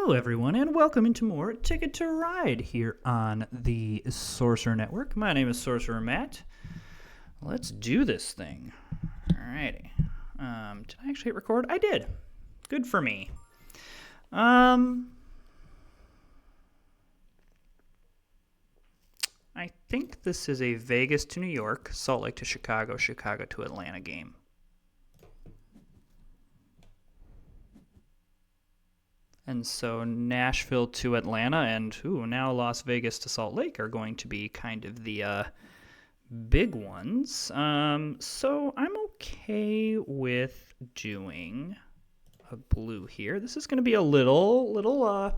Hello, everyone, and welcome into more Ticket to Ride here on the Sorcerer Network. My name is Sorcerer Matt. Let's do this thing. Alrighty. Did I actually hit record? I did. Good for me. I think this is a Vegas to New York, Salt Lake to Chicago, Chicago to Atlanta game. And so Nashville to Atlanta and now Las Vegas to Salt Lake are going to be kind of the big ones. So I'm okay with doing a blue here. This is going to be a little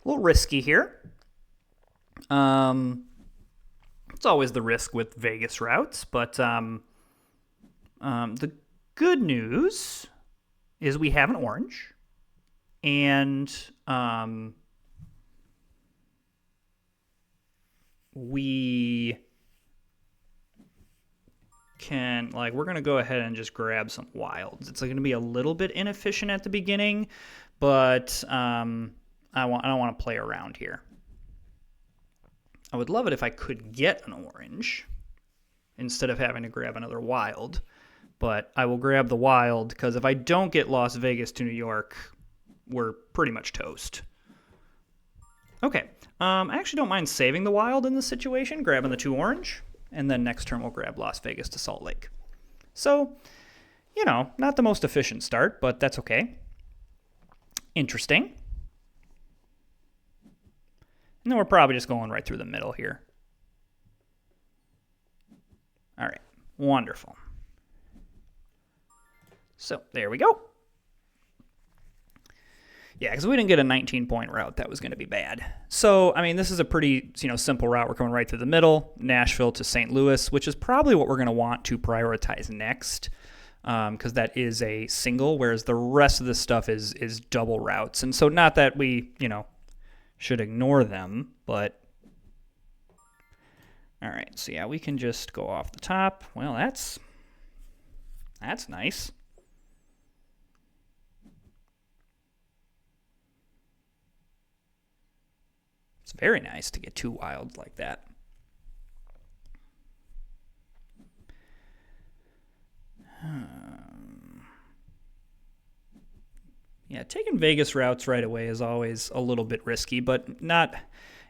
risky here. It's always the risk with Vegas routes, but the good news is we have an orange. And we can, we're going to go ahead and just grab some wilds. It's going to be a little bit inefficient at the beginning, but I don't want to play around here. I would love it if I could get an orange instead of having to grab another wild, but I will grab the wild because if I don't get Las Vegas to New York, we're pretty much toast. Okay, I actually don't mind saving the wild in this situation, grabbing the 2 orange, and then next turn we'll grab Las Vegas to Salt Lake. So, not the most efficient start, but that's okay. Interesting. And then we're probably just going right through the middle here. All right, wonderful. So, there we go. Yeah, because we didn't get a 19-point route. That was going to be bad. So, this is a pretty simple route. We're coming right through the middle, Nashville to St. Louis, which is probably what we're going to want to prioritize next because that is a single, whereas the rest of this stuff is double routes. And so not that we, should ignore them, but... All right, so yeah, we can just go off the top. Well, that's nice. It's very nice to get 2 wilds like that. Yeah, taking Vegas routes right away is always a little bit risky, but not.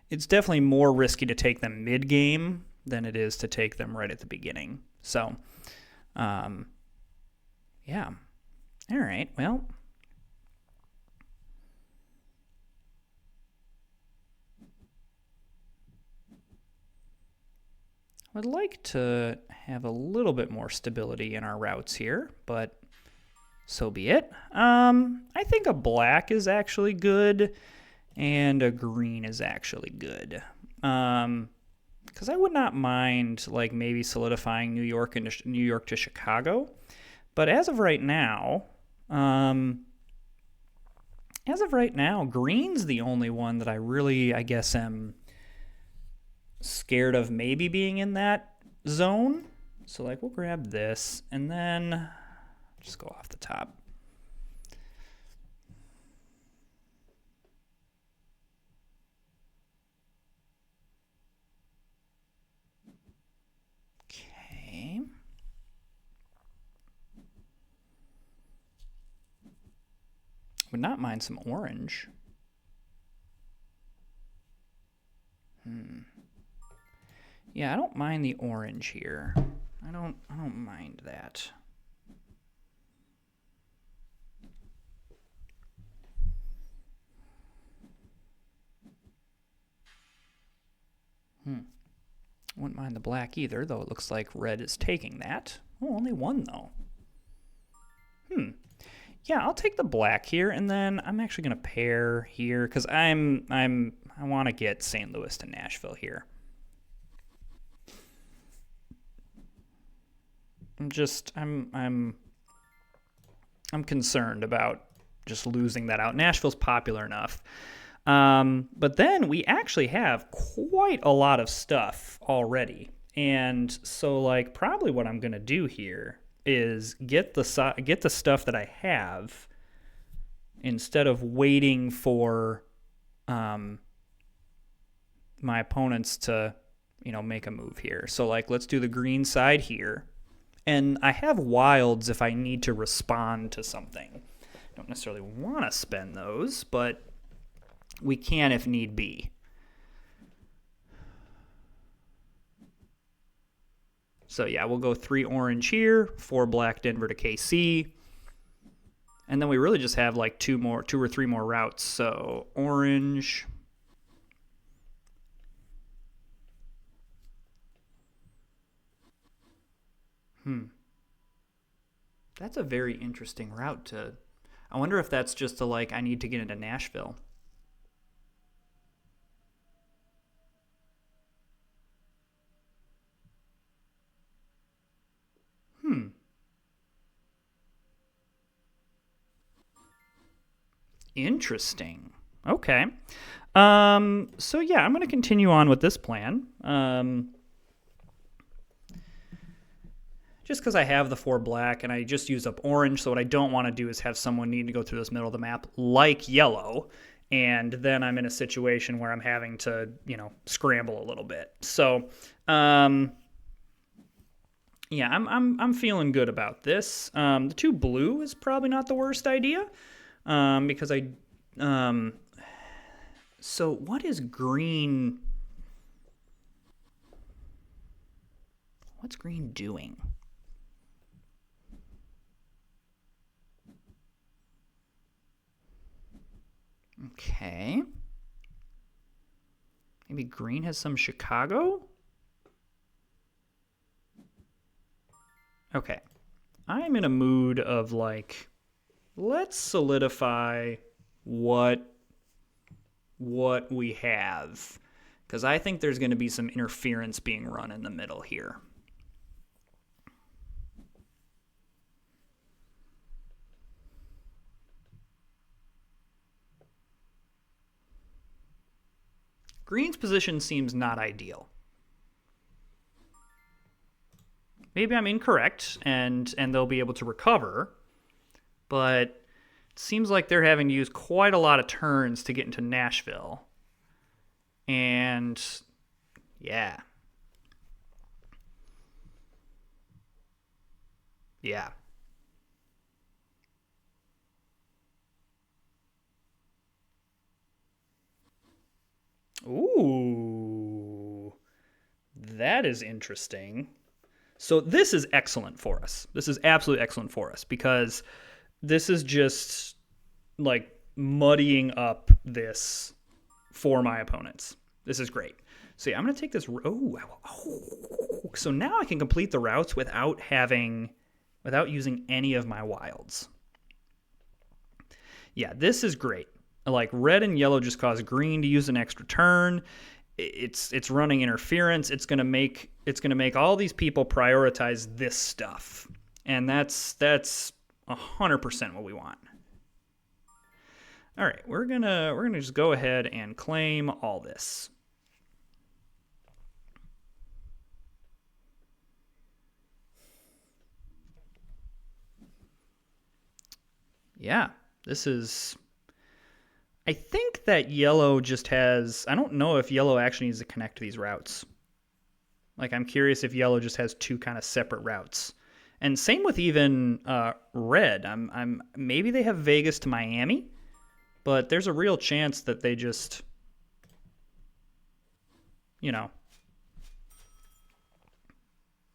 It's definitely more risky to take them mid-game than it is to take them right at the beginning. So, yeah. All right, well... I'd like to have a little bit more stability in our routes here, but so be it. I think a black is actually good, and a green is actually good. Because I would not mind maybe solidifying New York to Chicago, but as of right now, green's the only one that I really, I guess, am scared of maybe being in that zone. So we'll grab this and then just go off the top. Okay. Would not mind some orange. Yeah, I don't mind the orange here. I don't mind that. Wouldn't mind the black either, though it looks like red is taking that. Oh, only 1 though. Yeah, I'll take the black here, and then I'm actually going to pair here because I want to get St. Louis to Nashville here. I'm concerned about just losing that out. Nashville's popular enough. But then we actually have quite a lot of stuff already. And so probably what I'm going to do here is get the stuff that I have instead of waiting for my opponents to, make a move here. So like, let's do the green side here. And I have wilds if I need to respond to something. I don't necessarily want to spend those, but we can if need be. So yeah, we'll go 3 orange here, 4 black Denver to KC. And then we really just have like 2 or 3 more routes. So orange. That's a very interesting route to... I wonder if that's just to like, I need to get into Nashville. Interesting. Okay. So yeah, I'm going to continue on with this plan. Just because I have the 4 black and I just used up orange, so what I don't want to do is have someone need to go through this middle of the map like yellow, and then I'm in a situation where I'm having to, scramble a little bit. So, yeah, I'm feeling good about this. The 2 blue is probably not the worst idea, because so what is green? What's green doing? Okay. Maybe green has some Chicago? Okay. I'm in a mood of like, let's solidify what we have. Because I think there's going to be some interference being run in the middle here. Green's position seems not ideal. Maybe I'm incorrect, and they'll be able to recover, but it seems like they're having to use quite a lot of turns to get into Nashville. And, yeah. Yeah. Ooh, that is interesting. So this is excellent for us. This is absolutely excellent for us because this is just like muddying up this for my opponents. This is great. So yeah, I'm going to take this. So now I can complete the routes without using any of my wilds. Yeah, this is great. Like red and yellow just cause green to use an extra turn. It's running interference. It's gonna make all these people prioritize this stuff, and that's 100% what we want. All right, we're gonna just go ahead and claim all this. Yeah, this is. I think that yellow just has... I don't know if yellow actually needs to connect to these routes. Like, I'm curious if yellow just has 2 kind of separate routes. And same with even red. Maybe they have Vegas to Miami, but there's a real chance that they just,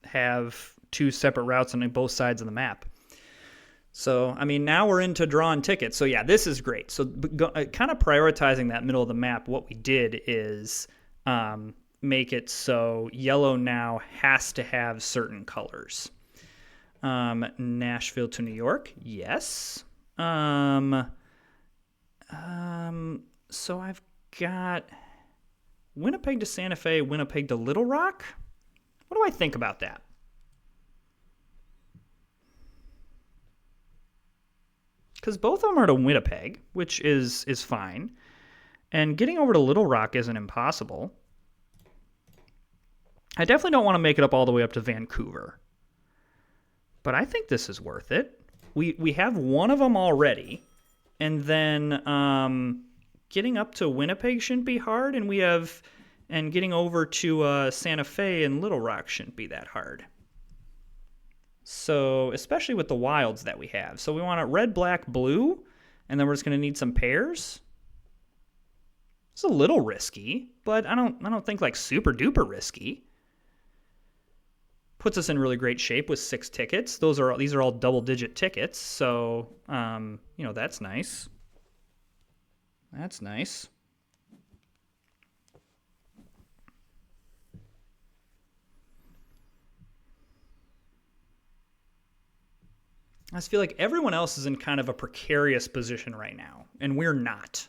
have 2 separate routes on both sides of the map. So, I mean, now we're into drawing tickets. So, yeah, this is great. So, kind of prioritizing that middle of the map, what we did is make it so yellow now has to have certain colors. Nashville to New York, yes. So, I've got Winnipeg to Santa Fe, Winnipeg to Little Rock. What do I think about that? Because both of them are to Winnipeg, which is fine. And getting over to Little Rock isn't impossible. I definitely don't want to make it up all the way up to Vancouver. But I think this is worth it. We have one of them already. And then getting up to Winnipeg shouldn't be hard, and getting over to Santa Fe and Little Rock shouldn't be that hard. So, especially with the wilds that we have. So we want a red, black, blue, and then we're just going to need some pairs. It's a little risky, but I don't think like super duper risky. Puts us in really great shape with 6 tickets. These are all double-digit tickets, so that's nice. That's nice. I just feel like everyone else is in kind of a precarious position right now, and we're not.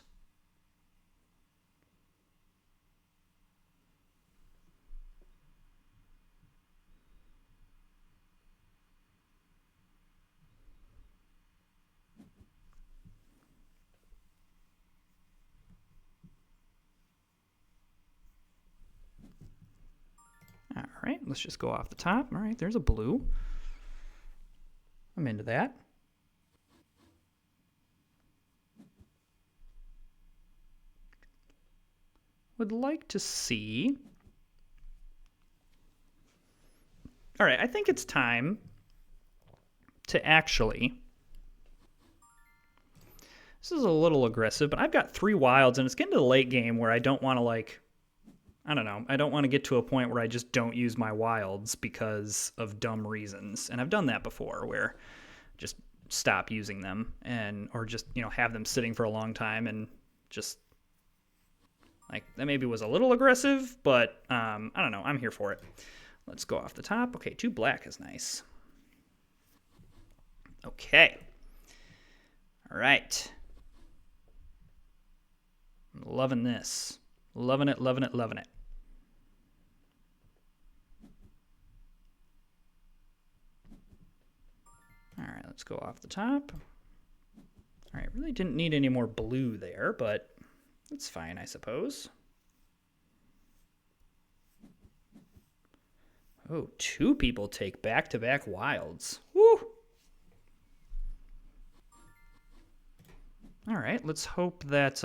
All right, let's just go off the top. All right, there's a blue. I'm into that. Would like to see. All right, I think it's time to actually. This is a little aggressive, but I've got 3 wilds, and it's getting to the late game where I don't want to I don't want to get to a point where I just don't use my wilds because of dumb reasons. And I've done that before where just stop using them or just, have them sitting for a long time and just that maybe was a little aggressive, but I don't know. I'm here for it. Let's go off the top. Okay, 2 black is nice. Okay. All right. I'm loving this. Loving it, loving it, loving it. All right, let's go off the top. All right, really didn't need any more blue there, but that's fine, I suppose. Oh, 2 people take back-to-back wilds. Woo! All right, let's hope that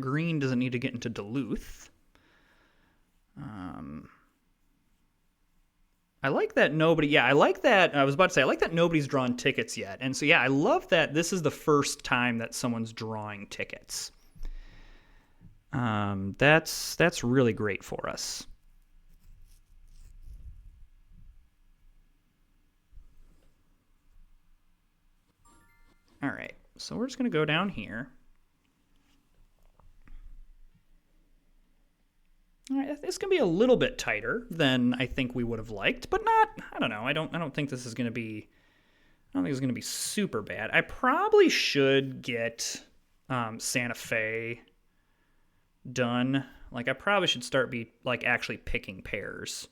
green doesn't need to get into Duluth. I like that nobody. I like that. I was about to say I like that nobody's drawn tickets yet, and so I love that this is the first time that someone's drawing tickets. That's really great for us. All right, so we're just gonna go down here. All right, it's gonna be a little bit tighter than I think we would have liked, but not. I don't know. I don't think this is gonna be. I don't think it's gonna be super bad. I probably should get Santa Fe done. I probably should start actually picking pairs.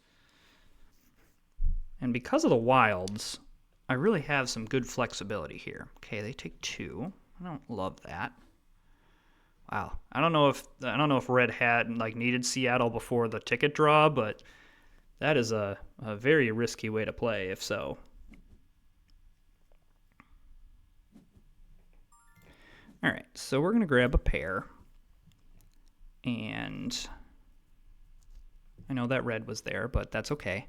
And because of the wilds, I really have some good flexibility here. Okay, they take 2. I don't love that. Wow, I don't know if Red had needed Seattle before the ticket draw, but that is a very risky way to play if so. All right, so we're gonna grab a pair, and I know that red was there, but that's okay.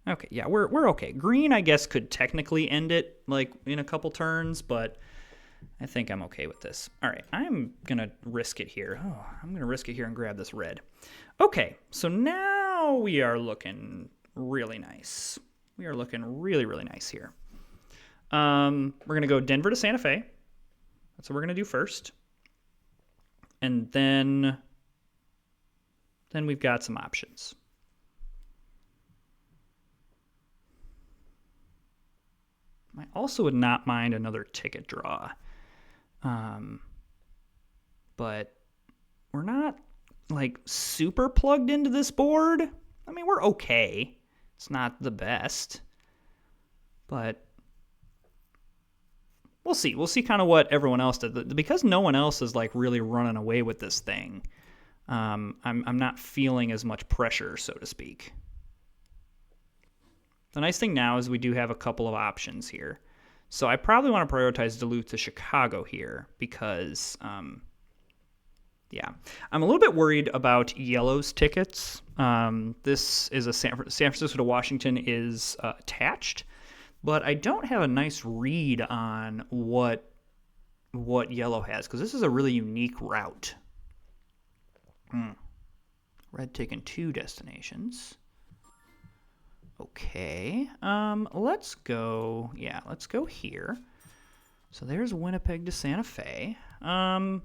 Okay, yeah, we're okay. Green, I guess, could technically end it in a couple turns, but I think I'm okay with this. All right, I'm going to risk it here. I'm going to risk it here and grab this red. Okay, so now we are looking really nice. We are looking really, really nice here. We're going to go Denver to Santa Fe. That's what we're going to do first. And then we've got some options. I also would not mind another ticket draw. But we're not super plugged into this board. I mean, we're okay. It's not the best, but we'll see. We'll see kind of what everyone else did. Because no one else is really running away with this thing. I'm not feeling as much pressure, so to speak. The nice thing now is we do have a couple of options here. So I probably want to prioritize Duluth to Chicago here because, yeah. I'm a little bit worried about Yellow's tickets. This is a San Francisco to Washington is attached, but I don't have a nice read on what Yellow has because this is a really unique route. Red taking 2 destinations. Okay, let's go here. So there's Winnipeg to Santa Fe. I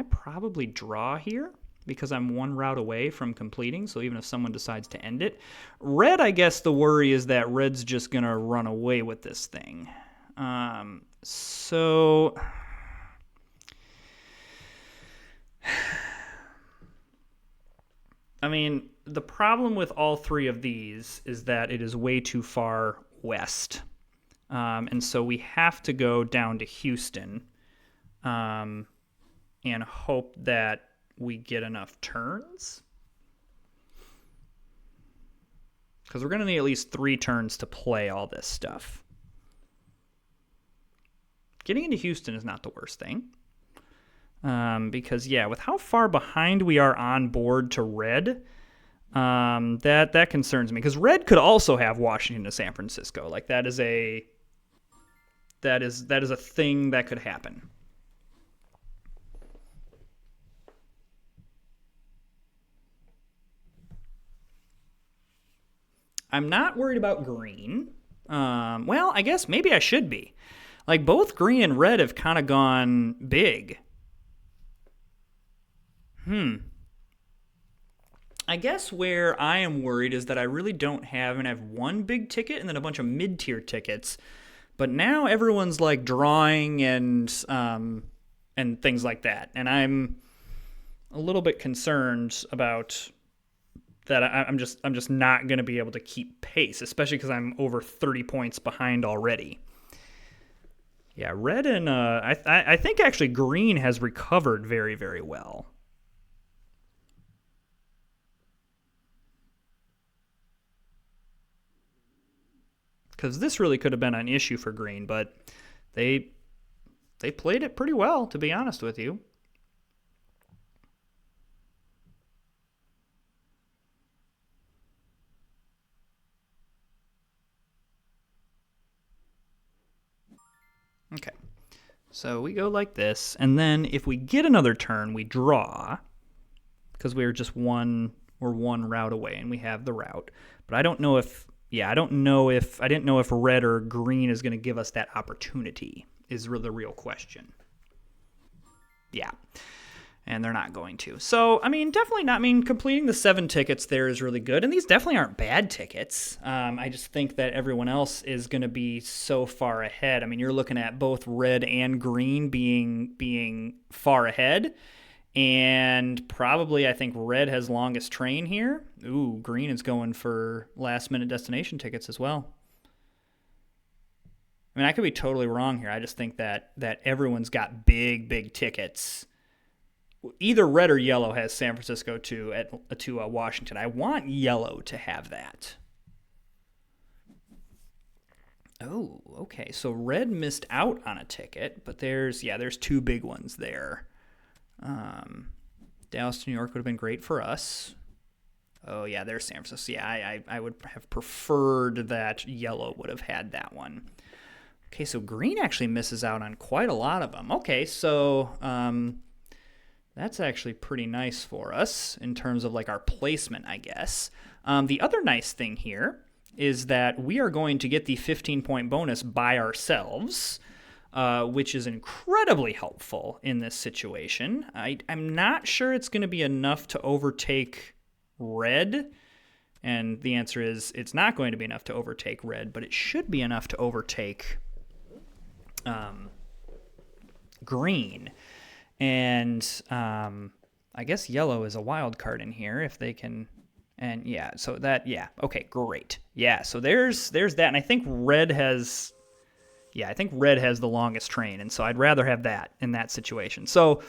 probably draw here because I'm 1 route away from completing, so even if someone decides to end it. Red, I guess the worry is that Red's just going to run away with this thing. So... I mean, the problem with all 3 of these is that it is way too far west. And so we have to go down to Houston and hope that we get enough turns. Because we're going to need at least 3 turns to play all this stuff. Getting into Houston is not the worst thing. Because, yeah, with how far behind we are on board to Red, that concerns me. Because Red could also have Washington to San Francisco. Like, that is a thing that could happen. I'm not worried about green. Well, I guess maybe I should be. Like, both green and red have kind of gone big. I guess where I am worried is that I really don't have, and I have 1 big ticket and then a bunch of mid-tier tickets. But now everyone's like drawing and things like that. And I'm a little bit concerned about that. I'm just not going to be able to keep pace, especially because I'm over 30 points behind already. Yeah, red and I think actually green has recovered very, very well. Because this really could have been an issue for green, but they played it pretty well, to be honest with you. Okay, so we go like this, and then if we get another turn, we draw, because we're one route away, and we have the route. But I don't know if... Yeah, I didn't know if red or green is going to give us that opportunity, is the real question. Yeah, and they're not going to. So, I mean, definitely not. I mean, completing the 7 tickets there is really good, and these definitely aren't bad tickets. I just think that everyone else is going to be so far ahead. I mean, you're looking at both red and green being far ahead. And probably, I think red has longest train here. Ooh, green is going for last-minute destination tickets as well. I mean, I could be totally wrong here. I just think that everyone's got big tickets. Either red or yellow has San Francisco to Washington. I want yellow to have that. Oh, okay. So red missed out on a ticket, but there's 2 big ones there. Dallas to New York would have been great for us. Oh, yeah, there's San Francisco. Yeah, I would have preferred that yellow would have had that one. Okay, so green actually misses out on quite a lot of them. Okay, so that's actually pretty nice for us in terms of like our placement, I guess. The other nice thing here is that we are going to get the 15-point bonus by ourselves, which is incredibly helpful in this situation. I'm not sure it's going to be enough to overtake red, and the answer is it's not going to be enough to overtake red, but it should be enough to overtake green. And I guess yellow is a wild card in here if they can. And yeah, so that, yeah, okay, great. Yeah, so there's that, and I think red has... Yeah, I think red has the longest train, and so I'd rather have that in that situation. So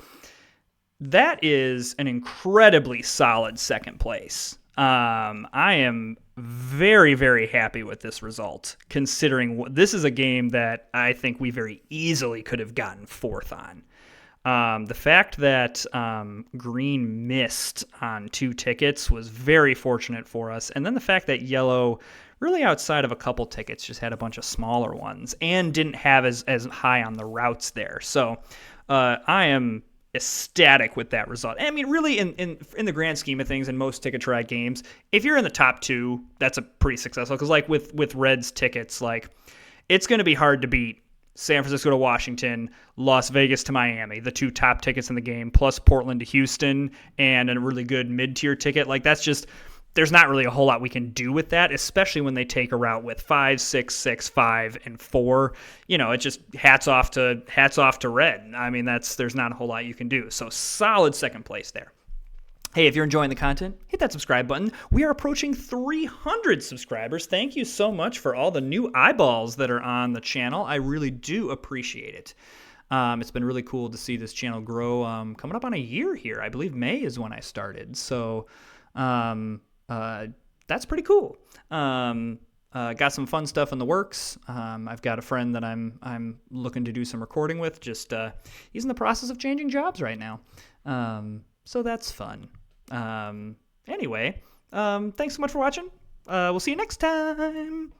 That is an incredibly solid second place. I am very, very happy with this result, considering this is a game that I think we very easily could have gotten fourth on. The fact that green missed on 2 tickets was very fortunate for us. And then the fact that yellow, really outside of a couple tickets, just had a bunch of smaller ones and didn't have as high on the routes there. So I am ecstatic with that result. I mean, really, in the grand scheme of things, in most Ticket to Ride games, if you're in the top 2, that's a pretty successful. Because like with Reds tickets, like it's going to be hard to beat San Francisco to Washington, Las Vegas to Miami, the 2 top tickets in the game, plus Portland to Houston, and a really good mid-tier ticket. Like that's just, there's not really a whole lot we can do with that, especially when they take a route with 5, 6, 6, 5, and 4. You know, it just hats off to Red. I mean, there's not a whole lot you can do. So solid second place there. Hey, if you're enjoying the content, hit that subscribe button. We are approaching 300 subscribers. Thank you so much for all the new eyeballs that are on the channel. I really do appreciate it. It's been really cool to see this channel grow. Coming up on a year here. I believe May is when I started. So that's pretty cool. Got some fun stuff in the works. I've got a friend that I'm looking to do some recording with. Just he's in the process of changing jobs right now. So that's fun. Anyway, thanks so much for watching. We'll see you next time.